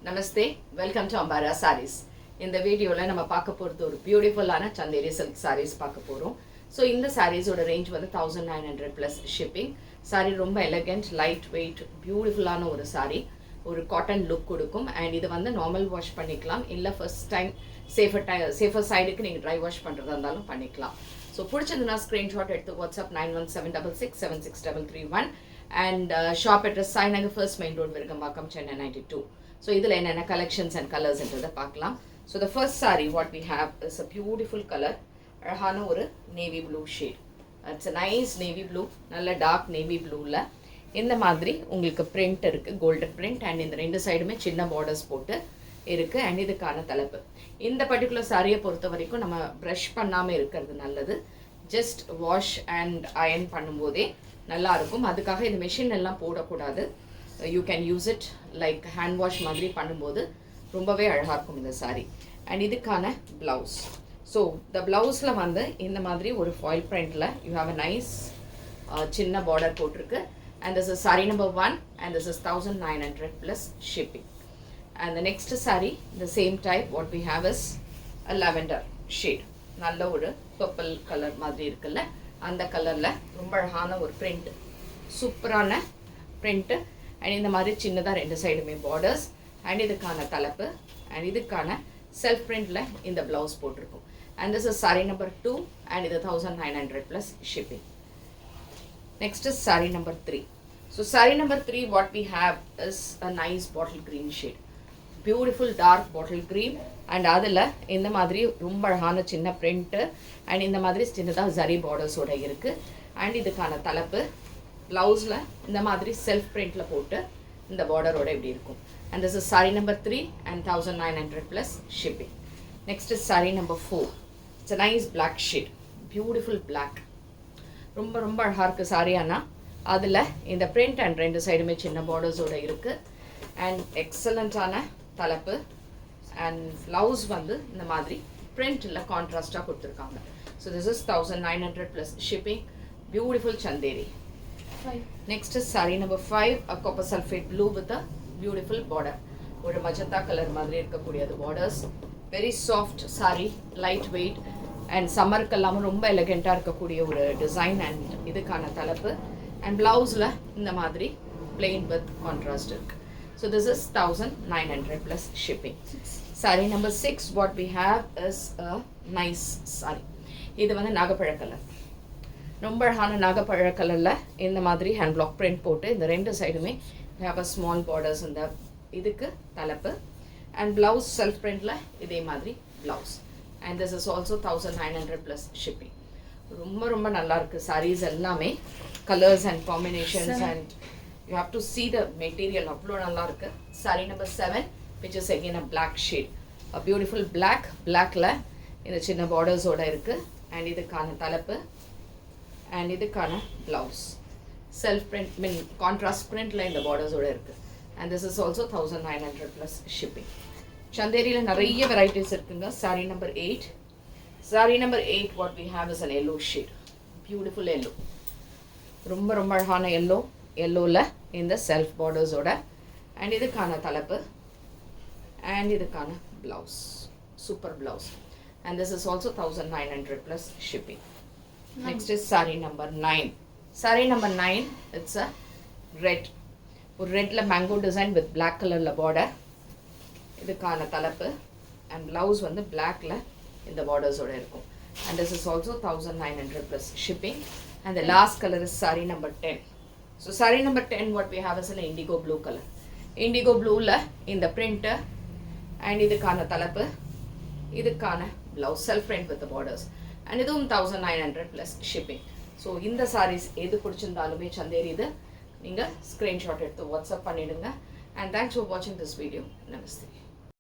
Namaste, welcome to Ambara Sarees. In the video, we will see a beautiful Chanderi silk sarees. So, in the sarees, the range was 1900 plus shipping. Saree romba elegant, lightweight, beautiful saree. ஒரு cotton look கொடுக்கும் and இது வந்து normal wash பண்ணிக்கலாம் இல்ல first time safer sideக்கு நீங்க dry wash பண்றதா இருந்தாலும் பண்ணிக்கலாம். So பிடிச்சதுனா screenshot எடுத்து WhatsApp 9176663331 and shop address Sainagar First Main Road Virgambakam Chennai 92. So இதுல என்னென்ன collections and colors என்றத பார்க்கலாம். So the first saree what we have is a beautiful color. அழகான ஒரு navy blue shade. It's a nice navy blue, நல்ல dark navy blueல இந்த மாதிரி உங்களுக்கு print இருக்கு golden print and இந்த ரெண்டு சைடுமே சின்ன borders போட்டு இருக்கு and இதுக்கான தலைப்பு. இந்த particular saree பொறுத்த வரைக்கும் நம்ம brush பண்ணாம இருக்கிறது நல்லது. Just wash and iron பண்ணும்போதே நல்லா இருக்கும். அதுக்காக இந்த machine எல்லாம் போடக்கூடாது. You can use it like hand wash மாதிரி பண்ணும்போது ரொம்பவே அழகா இருக்கும் இந்த saree. And இதுக்கான blouse. So the blouseல வந்து இந்த மாதிரி ஒரு foil printல you have a nice சின்ன border போட்டிருக்கு. And this is saree number 1 and this is 1900 plus shipping. And the next saree, the same type, what we have is a lavender shade. நல்ல ஒரு purple color மாதிரி இருக்குல்ல அந்த கலர்ல ரொம்ப அழகான ஒரு print, சூப்பரான print and இந்த மாதிரி சின்னதா ரெண்டு சைடுமே borders and இதுக்கான தலைப்பு and இதுக்கான self printல இந்த blouse போட்டிருக்கும். And this is saree number 2 and இது 1900 plus shipping. Next is saree number 3. So saree number 3 what we have is a nice bottle green shade. Beautiful dark bottle green and adula இந்த மாதிரி ரொம்ப அழகான சின்ன print and இந்த மாதிரி சின்னதா zari borders ஓட இருக்கு and இதுக்கான தலைப்பு blouseல இந்த மாதிரி self printல போட்டு இந்த border ஓட இப்படி இருக்கும். And this is saree number 3 and 1900 plus shipping. Next is saree number 4. It's a nice black shade. Beautiful black. ரொம்ப ரொம்ப அழகா இருக்கு சாரியானா அதுல இந்த print and ரெண்டு சைடுமே சின்ன borders ஓட இருக்கு and எக்ஸலென்ட்டான தலைப்பு and blouse வந்து இந்த மாதிரி printல கான்ட்ராஸ்டா கொடுத்திருக்காங்க. So this is 1900 plus shipping. Beautiful chanderi. Next is saree number 5, a copper sulphate blue with a beautiful border. ஒரு magenta color மாதிரி இருக்கக்கூடிய அந்த borders. Very soft saree, light weight and summer கெல்லாம் ரொம்ப எலிகண்டா இருக்கக்கூடிய ஒரு டிசைன் and இதுக்கான தலைப்பு and blouseல இந்த மாதிரி plain with contrast இருக்கு. So this is 1900 plus shipping. Saree number 6 what we have is a nice saree. இது வந்து நாகப்பழ கலர். ரொம்ப அழகான நாகப்பழ கலர்ல இந்த மாதிரி hand block print போட்டு இந்த ரெண்டு சைடுமே we have a small borders இந்த இதுக்கு தலைப்பு and blouse self printல இதே மாதிரி blouse. And this is also 1900 plus shipping. ரொம்ப ரொம்ப நல்லா இருக்கு sarees எல்லாமே colors and combinations and you have to see the material அவ்ளோ நல்லா இருக்கு. Saree number 7 which is again a black shade. A beautiful blackல இந்த சின்ன borders ஓட இருக்கு and இதுக்கான தலைப்பு and இதுக்கான blouse. Self print contrast printல இந்த borders ஓட இருக்கு. And this is also 1900 plus shipping. Chanderiல நிறைய varieties இருக்குங்க. Saree number 8. Saree number 8 what we have is an yellow shade. Beautiful yellow. ரொம்ப ரொம்ப அழகான yellowல இந்த self borders ஓட and இதுக்கான தலைப்பு and இதுக்கான blouse. Super blouse. And this is also 1900 plus shipping. Next is saree number 9. Saree number 9 it's a red. ஒரு redல mango design with black colorல border. இதுக்கான தலைப்பு and blouse வந்து blackல இந்த borders ஓட இருக்கும். And this is also 1900 plus shipping. And the last color is saree number 10. So saree number 10 what we have is an indigo blue color. Indigo blueல இந்த print and இதுக்கான தலைப்பு இதுக்கான blouse self print with the borders. And இதுவும் 1900 plus shipping. So இந்த sarees எது பிடிச்சிருந்தாலுமே சந்தேரி இது நீங்க screenshot எடுத்து WhatsApp பண்ணிடுங்க. And thanks for watching this video. Namaste.